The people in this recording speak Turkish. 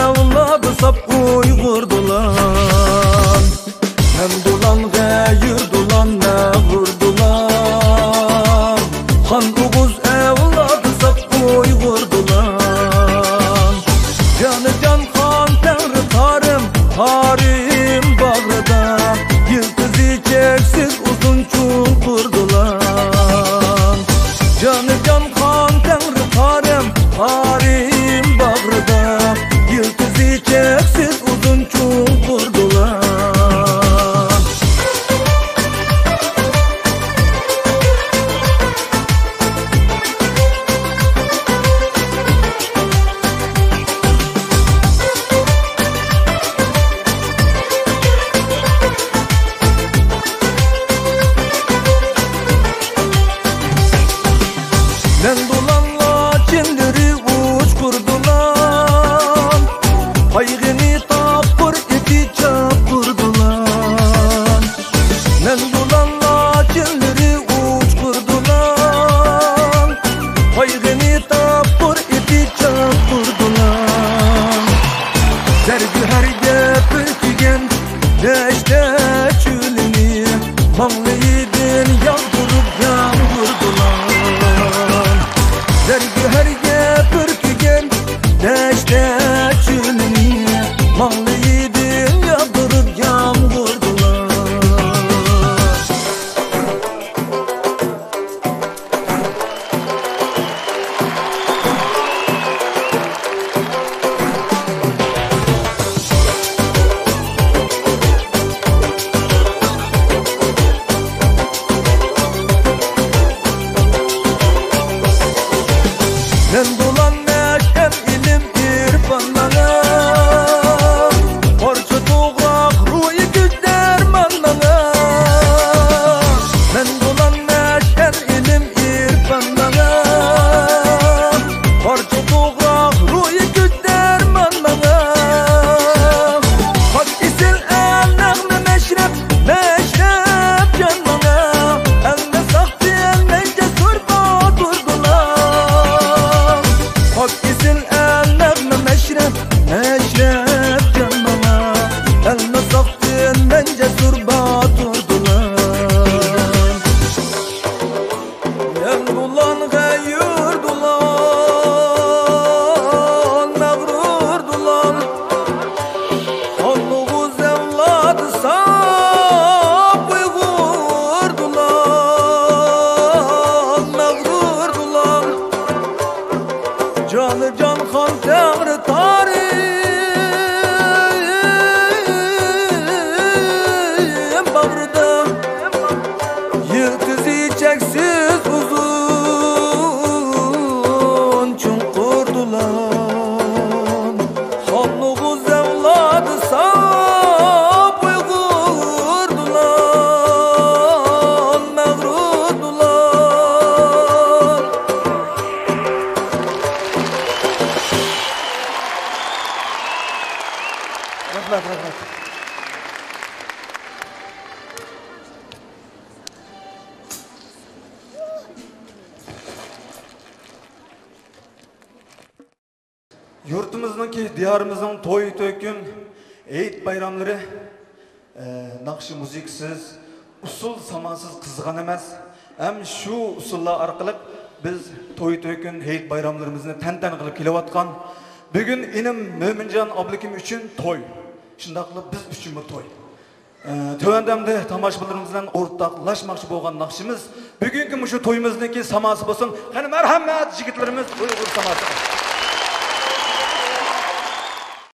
evladı sap uygurdular. Hem dulan gayır dulan ne vurdular. Han Oğuz evladı sap uygurdular. Canı can kan tengri tarım harim bağrıda. Yıldızı çeksiz uzun çukurdular. Canı can kan tengri tarım harim bağrıda. Yıldızı çeksiz uzun çukurdular. Nen dolanla çendiri uç kurdular. Haygını tapır iti çapırdılar. Nen dolanla çendiri uç kurdular. Haygını tapır iti çapırdılar. Dergi her gepirtigen deşte çülünü. Manlıydın yağdırıp yağdırdılar. Dergi her gepirtigen deşte çülünü. Manlıydın yağdırıp yağdırdılar. Nen dolan neşem ilim irfanlara. Parça toğrak ruhi güç dermanlara. Nen dolan neşem ilim irfanlara. Parça toğrak ruhi güç dermanlara. Hak isil elnağını meşrep meşrep canmana. Elme saktı elmen cesur batırdılar. Hak isil elnağını meşrep meşrep canmana. Elme saktı elmen cesur batırdılar. Yan dulan gayır dulan mağrur dulan. Han Oğuz evladı sap uygurdular. Mağrur dulan. Canı can kan tengri tarim bağrıda. Yıldızı çeksiz uzun çukurdular. Han Oğuz evladı sap uygurdular. Mağrurdular. Rahmet. Yurtumuzdaki, diyarımızın toy tökün, eğit bayramları nakşı müziksiz, usul samansız kızgan emas. Hem şu usullar arkalık biz toy tökün, eğit bayramlarımızını tenten kılıp kilovatkan. Bugün inim Mömincan ablakim üçün toy. Şundaklı biz üçün bu toy. Tövendemde tamaşalarımızdan ortaklaşmakçı bolgan nakşımız. Bugünkü şu toyumuzdaki saması bolsun. Hani merhamet jigitlerimiz Uygur saması.